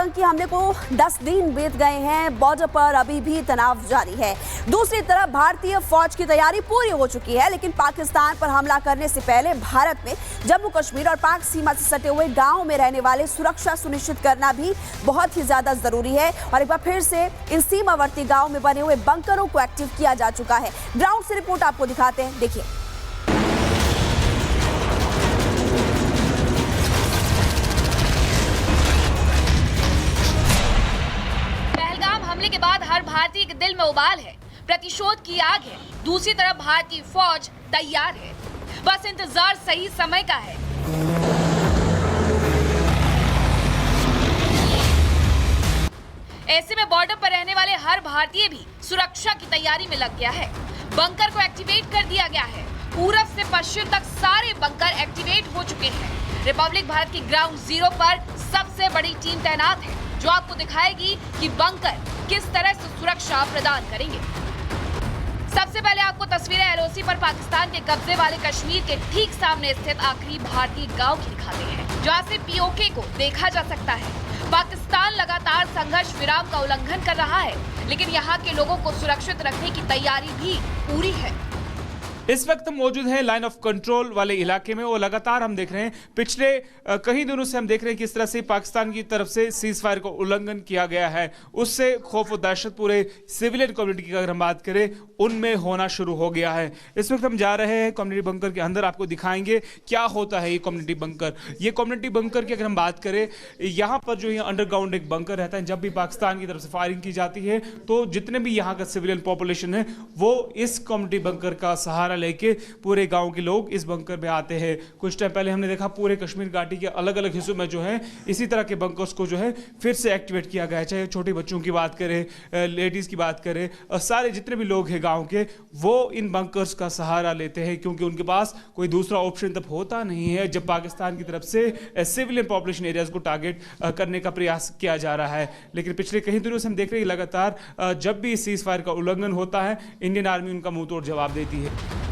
आतंकी हमले को 10 दिन बीत गए हैं। बॉर्डर पर अभी भी तनाव जारी है। दूसरी तरफ भारतीय फौज की तैयारी पूरी हो चुकी है, लेकिन पाकिस्तान पर हमला करने से पहले भारत में जम्मू कश्मीर और पाक सीमा से सटे हुए गांव में रहने वाले सुरक्षा सुनिश्चित करना भी बहुत ही ज्यादा जरूरी है। और एक बार फिर से इन सीमावर्ती गांव में बने हुए बंकरों को एक्टिव किया जा चुका है। ग्राउंड से रिपोर्ट आपको दिखाते हैं, देखिए। हमले के बाद हर भारतीय के दिल में उबाल है, प्रतिशोध की आग है। दूसरी तरफ भारतीय फौज तैयार है, बस इंतजार सही समय का है। ऐसे में बॉर्डर पर रहने वाले हर भारतीय भी सुरक्षा की तैयारी में लग गया है। बंकर को एक्टिवेट कर दिया गया है। पूरब से पश्चिम तक सारे बंकर एक्टिवेट हो चुके हैं। रिपब्लिक भारत की ग्राउंड जीरो पर सबसे बड़ी टीम तैनात है, जो आपको दिखाएगी कि बंकर किस तरह से सुरक्षा प्रदान करेंगे। सबसे पहले आपको तस्वीरें एलओसी पर पाकिस्तान के कब्जे वाले कश्मीर के ठीक सामने स्थित आखिरी भारतीय गांव की दिखाते हैं, जहां से पीओके को देखा जा सकता है। पाकिस्तान लगातार संघर्ष विराम का उल्लंघन कर रहा है, लेकिन यहाँ के लोगों को सुरक्षित रखने की तैयारी भी पूरी है। इस वक्त हम मौजूद हैं लाइन ऑफ कंट्रोल वाले इलाके में और लगातार हम देख रहे हैं पिछले कई दिनों से हम देख रहे हैं किस तरह से पाकिस्तान की तरफ से सीज फायर को उल्लंघन किया गया है। उससे खौफ और दहशत पूरे सिविलियन कम्युनिटी की अगर हम बात करें उनमें होना शुरू हो गया है। इस वक्त हम जा रहे हैं कम्युनिटी बंकर के अंदर, आपको दिखाएंगे क्या होता है ये कम्युनिटी बंकर। ये कम्युनिटी बंकर की अगर हम बात करें, यहाँ पर जो है अंडरग्राउंड एक बंकर रहता है। जब भी पाकिस्तान की तरफ से फायरिंग की जाती है तो जितने भी यहाँ का सिविलियन पॉपुलेशन है वो इस कम्युनिटी बंकर का सहारा लेके पूरे गांव के लोग इस बंकर में आते हैं। कुछ टाइम पहले हमने देखा पूरे कश्मीर घाटी के अलग अलग हिस्सों में जो है इसी तरह के बंकर्स को जो है फिर से एक्टिवेट किया गया है। चाहे छोटे बच्चों की बात करें, लेडीज की बात करें, और सारे जितने भी लोग हैं गांव के, वो इन बंकर्स का सहारा लेते हैं, क्योंकि उनके पास कोई दूसरा ऑप्शन तब होता नहीं है जब पाकिस्तान की तरफ से सिविलियन पॉपुलेशन एरियाज को टारगेट करने का प्रयास किया जा रहा है। लेकिन पिछले कई दिनों से हम देख रहे हैं लगातार जब भी सीज फायर का उल्लंघन होता है, इंडियन आर्मी उनका मुंह तोड़ जवाब देती है।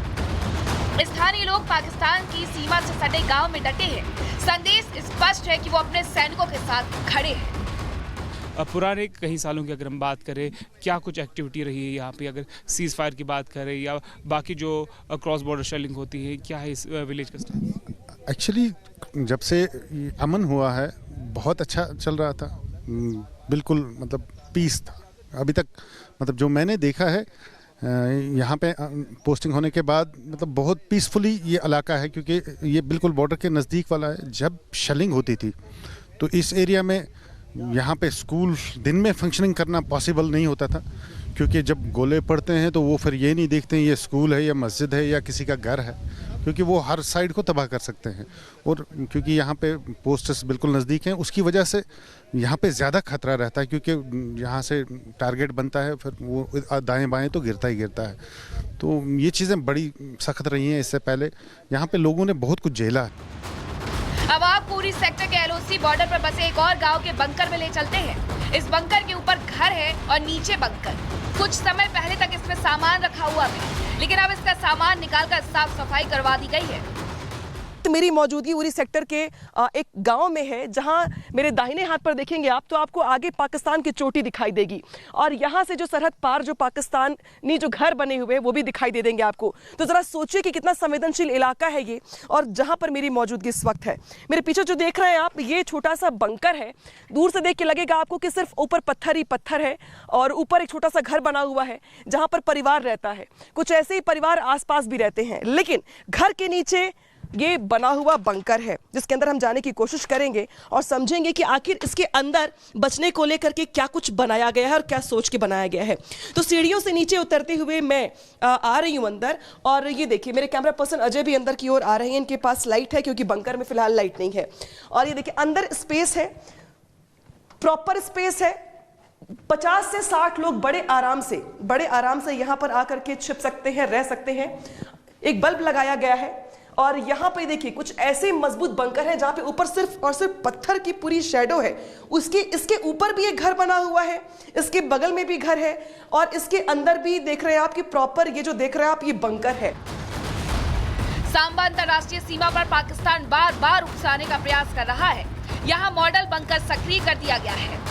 स्थानीय लोग पाकिस्तान की सीमा से सटे गांव में डटे हैं। संदेश स्पष्ट है कि वो अपने सैनिकों के साथ खड़े हैं। पुराने कई सालों की अगर हम बात करें, क्या कुछ एक्टिविटी रही है यहाँ पे? अगर सीज फायर की बात करें या बाकी जो क्रॉस बॉर्डर शेलिंग होती है, क्या है इस विलेज का स्टेटस? एक्चुअली जब से अमन हुआ है बहुत अच्छा चल रहा था, बिल्कुल मतलब पीस था अभी तक। मतलब जो मैंने देखा है यहाँ पे पोस्टिंग होने के बाद, मतलब बहुत पीसफुली ये इलाका है, क्योंकि ये बिल्कुल बॉर्डर के नज़दीक वाला है। जब शेलिंग होती थी तो इस एरिया में यहाँ पे स्कूल दिन में फंक्शनिंग करना पॉसिबल नहीं होता था, क्योंकि जब गोले पड़ते हैं तो वो फिर ये नहीं देखते हैं ये स्कूल है या मस्जिद है या किसी का घर है, क्योंकि वो हर साइड को तबाह कर सकते हैं। और क्योंकि यहाँ पे पोस्टर्स बिल्कुल नज़दीक हैं, उसकी वजह से यहाँ पे ज़्यादा खतरा रहता है, क्योंकि यहाँ से टारगेट बनता है, फिर वो दाएं बाएं तो गिरता ही गिरता है। तो ये चीज़ें बड़ी सख्त रही हैं। इससे पहले यहाँ पे लोगों ने बहुत कुछ झेला है। अब आप पूरी सेक्टर के एलओसी बॉर्डर पर बसे एक और गांव के बंकर में ले चलते हैं। इस बंकर के ऊपर घर है और नीचे बंकर। कुछ समय पहले तक इसमें सामान रखा हुआ है, लेकिन अब इसका सामान निकालकर साफ सफाई करवा दी गई है। तो मेरी मौजूदगी उरी सेक्टर के एक गांव में है, जहां मेरे दाहिने हाथ पर देखेंगे आप तो आपको आगे पाकिस्तान की चोटी दिखाई देगी, और यहां से जो सरहद पार जो पाकिस्तानी जो घर बने हुए वो भी दिखाई दे देंगे आपको। तो जरा सोचिए कि कितना संवेदनशील इलाका है ये, और जहां पर मेरी मौजूदगी इस वक्त है। मेरे पीछे जो देख रहे हैं आप, ये छोटा सा बंकर है। दूर से देख के लगेगा आपको कि सिर्फ ऊपर पत्थर ही पत्थर है, और ऊपर एक छोटा सा घर बना हुआ है जहां पर परिवार रहता है। कुछ ऐसे ही परिवार आसपास भी रहते हैं, लेकिन घर के नीचे ये बना हुआ बंकर है, जिसके अंदर हम जाने की कोशिश करेंगे और समझेंगे कि आखिर इसके अंदर बचने को लेकर के क्या कुछ बनाया गया है और क्या सोच के बनाया गया है। तो सीढ़ियों से नीचे उतरते हुए मैं आ रही हूं अंदर, और ये देखिए मेरे कैमरा पर्सन अजय भी अंदर की ओर आ रहे हैं। इनके पास लाइट है, क्योंकि बंकर में फिलहाल लाइट नहीं है। और ये देखिए अंदर स्पेस है, प्रॉपर स्पेस है। 50 से 60 लोग बड़े आराम से यहाँ पर आकर के छिप सकते हैं, रह सकते हैं। एक बल्ब लगाया गया है, और यहाँ पे देखिए कुछ ऐसे मजबूत बंकर हैं जहाँ पे ऊपर सिर्फ और सिर्फ पत्थर की पूरी शैडो है। इसके ऊपर भी एक घर बना हुआ है, इसके बगल में भी घर है, और इसके अंदर भी देख रहे हैं आप कि प्रॉपर ये जो देख रहे हैं आप ये बंकर है। सांबा अंतरराष्ट्रीय सीमा पर पाकिस्तान बार बार उकसाने का प्रयास कर रहा है, यहाँ मॉडल बंकर सक्रिय कर दिया गया है।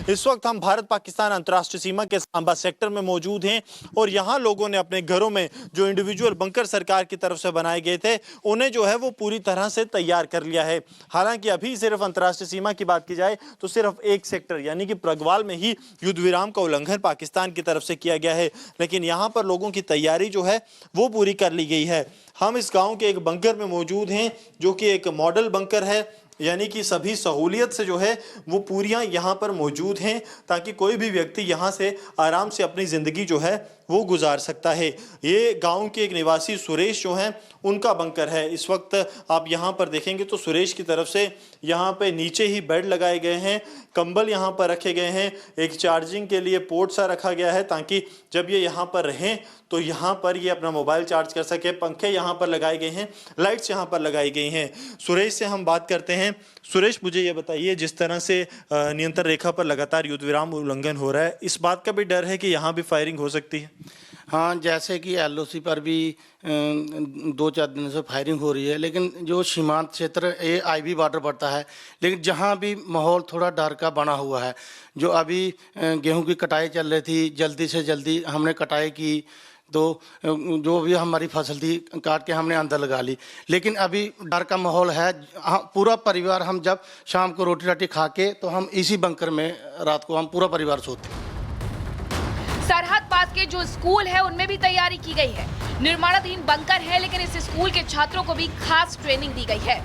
इस वक्त हम भारत पाकिस्तान अंतर्राष्ट्रीय सीमा के सांबा सेक्टर में मौजूद हैं और यहाँ लोगों ने अपने घरों में जो इंडिविजुअल बंकर सरकार की तरफ से बनाए गए थे उन्हें जो है वो पूरी तरह से तैयार कर लिया है। हालांकि अभी सिर्फ अंतर्राष्ट्रीय सीमा की बात की जाए तो सिर्फ एक सेक्टर यानी कि प्रगवाल में ही युद्ध विराम का उल्लंघन पाकिस्तान की तरफ से किया गया है, लेकिन यहाँ पर लोगों की तैयारी जो है वो पूरी कर ली गई है। हम इस गाँव के एक बंकर में मौजूद हैं जो कि एक मॉडल बंकर है, यानी कि सभी सहूलियत से जो है वो पूरियां यहाँ पर मौजूद हैं ताकि कोई भी व्यक्ति यहाँ से आराम से अपनी ज़िंदगी जो है वो गुजार सकता है। ये गांव के एक निवासी सुरेश जो हैं उनका बंकर है। इस वक्त आप यहाँ पर देखेंगे तो सुरेश की तरफ से यहाँ पे नीचे ही बेड लगाए गए हैं, कंबल यहाँ पर रखे गए हैं, एक चार्जिंग के लिए पोर्ट सा रखा गया है ताकि जब ये यहाँ पर रहें तो यहाँ पर ये अपना मोबाइल चार्ज कर सके। पंखे यहाँ पर लगाए गए हैं, लाइट्स यहाँ पर लगाई गई हैं। सुरेश से हम बात करते हैं। सुरेश, मुझे ये बताइए, जिस तरह से नियंत्रण रेखा पर लगातार युद्ध विराम उल्लंघन हो रहा है, इस बात का भी डर है कि यहाँ भी फायरिंग हो सकती है? हाँ, जैसे कि LOC पर भी 2-4 दिनों से फायरिंग हो रही है, लेकिन जो सीमांत क्षेत्र ये IB बॉर्डर पड़ता है, लेकिन जहाँ भी माहौल थोड़ा डर का बना हुआ है। जो अभी गेहूं की कटाई चल रही थी, जल्दी से जल्दी हमने कटाई की तो जो भी हमारी फसल थी काट के हमने अंदर लगा ली, लेकिन अभी डर का माहौल है। पूरा परिवार हम जब शाम को रोटी राटी खा के तो हम इसी बंकर में रात को हम पूरा परिवार सोते हैं। सरहद पास के जो स्कूल है उनमें भी तैयारी की गई है। निर्माणाधीन बंकर है, लेकिन इस स्कूल के छात्रों को भी खास ट्रेनिंग दी गई है।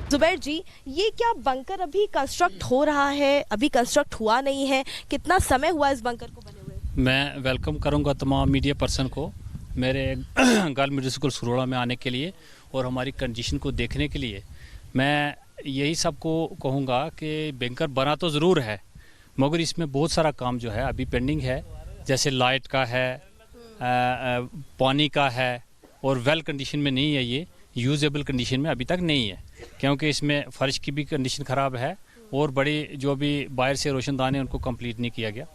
जुबैर जी, ये क्या बंकर अभी कंस्ट्रक्ट हो रहा है, अभी कंस्ट्रक्ट हुआ नहीं है? कितना समय हुआ इस बंकर को बने हुए? मैं वेलकम करूंगा तमाम मीडिया पर्सन को मेरे गर्ल मिडिल स्कूल सुरोड़ा में आने के लिए और हमारी कंडीशन को देखने के लिए। मैं यही सबको कहूँगा कि बंकर बना तो ज़रूर है, मगर इसमें बहुत सारा काम जो है अभी पेंडिंग है, जैसे लाइट का है, पानी का है, और वेल कंडीशन में नहीं है, ये यूजेबल कंडीशन में अभी तक नहीं है, क्योंकि इसमें फर्श की भी कंडीशन ख़राब है और बड़ी जो भी बाहर से रोशनदान है उनको कंप्लीट नहीं किया गया।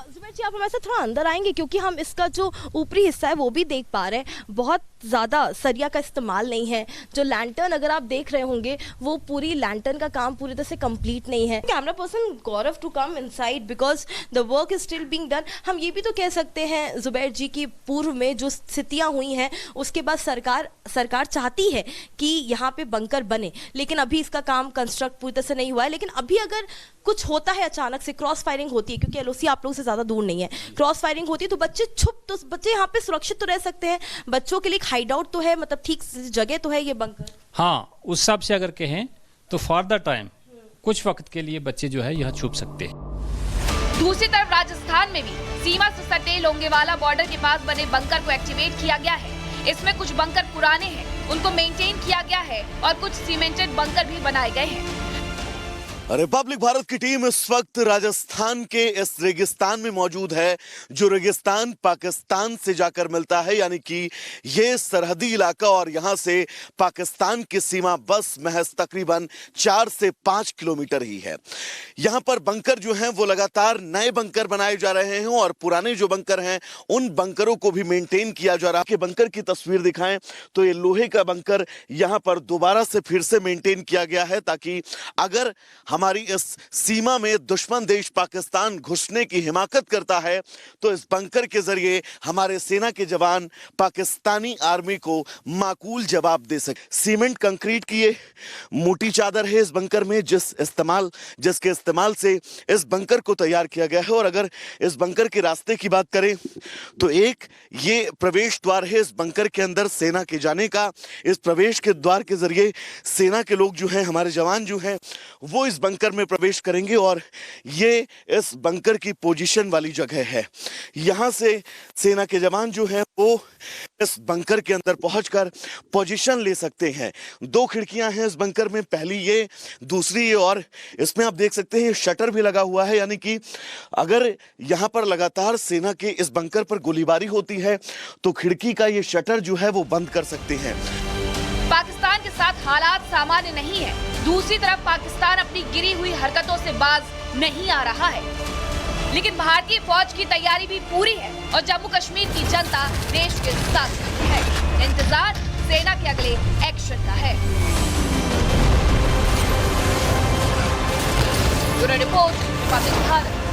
जुबैर जी, आप हमारे साथ थोड़ा अंदर आएंगे, क्योंकि हम इसका जो ऊपरी हिस्सा है वो भी देख पा रहे हैं, बहुत ज़्यादा सरिया का इस्तेमाल नहीं है। जो लैंटर्न अगर आप देख रहे होंगे वो पूरी लैंटर्न का काम पूरी तरह से कंप्लीट नहीं है। Camera person Gaurav to come inside because the work is still being done. हम ये भी तो कह सकते हैं जुबैर जी की पूर्व में जो स्थितियाँ हुई हैं उसके बाद सरकार चाहती है कि यहाँ पे बंकर बने, लेकिन अभी इसका काम कंस्ट्रक्ट पूरी तरह से नहीं हुआ है। लेकिन अभी अगर कुछ होता है अचानक से, क्रॉस फायरिंग होती है, क्योंकि LOC आप लोगों से ज़्यादा दूर नहीं है, क्रॉस फायरिंग होती है तो बच्चे यहाँ पे सुरक्षित तो रह सकते हैं, बच्चों के लिए हाइड आउट तो है, मतलब ठीक जगह तो है ये बंकर। हाँ, उस हिसाब से अगर कहें तो फॉर द टाइम कुछ वक्त के लिए बच्चे जो है यहाँ छुप सकते हैं। दूसरी तरफ राजस्थान में भी सीमा से सटे लोंगेवाला बॉर्डर के पास बने बंकर को एक्टिवेट किया गया है। इसमें कुछ बंकर पुराने हैं, उनको मेंटेन किया गया है, और कुछ सीमेंटेड बंकर भी बनाए गए हैं। रिपब्लिक भारत की टीम इस वक्त राजस्थान के इस रेगिस्तान में मौजूद है, जो रेगिस्तान पाकिस्तान से जाकर मिलता है, यानी कि ये सरहदी इलाका और यहाँ से पाकिस्तान की सीमा बस महज तकरीबन 4 से 5 किलोमीटर ही है। यहाँ पर बंकर जो हैं वो लगातार नए बंकर बनाए जा रहे हैं और पुराने जो बंकर हैं उन बंकरों को भी मेंटेन किया जा रहा है। बंकर की तस्वीर दिखाएं तो ये लोहे का बंकर यहाँ पर दोबारा से फिर से मेंटेन किया गया है, ताकि अगर हमारी इस सीमा में दुश्मन देश पाकिस्तान घुसने की हिमाकत करता है तो इस बंकर के जरिए हमारे सेना के जवान पाकिस्तानी आर्मी को माकूल जवाब दे सके। सीमेंट कंक्रीट की ये मोटी चादर है इस बंकर में, जिसके इस्तेमाल से इस बंकर को तैयार किया गया है। और अगर इस बंकर के रास्ते की बात करें तो एक ये प्रवेश द्वार है इस बंकर के अंदर सेना के जाने का। इस प्रवेश के द्वार के जरिए सेना के लोग जो हैं, हमारे जवान जो हैं, वो इस बंकर में प्रवेश करेंगे और ये इस बंकर की पोजीशन वाली जगह है। यहां से सेना के जवान जो हैं वो इस बंकर के अंदर पहुंचकर पोजीशन ले सकते हैं। 2 खिड़कियां हैं इस बंकर में, पहली ये, दूसरी ये, और इसमें आप देख सकते हैं शटर भी लगा हुआ है, यानी कि अगर यहां पर लगातार सेना के इस बंकर पर गोलीबारी होती है तो खिड़की का ये शटर जो है वो बंद कर सकते हैं। पाकिस्तान के साथ हालात सामान्य नहीं है। दूसरी तरफ पाकिस्तान अपनी गिरी हुई हरकतों से बाज नहीं आ रहा है, लेकिन भारतीय फौज की तैयारी भी पूरी है और जम्मू कश्मीर की जनता देश के साथ है। इंतजार सेना के अगले एक्शन का है। Bureau report, Republic Bharat.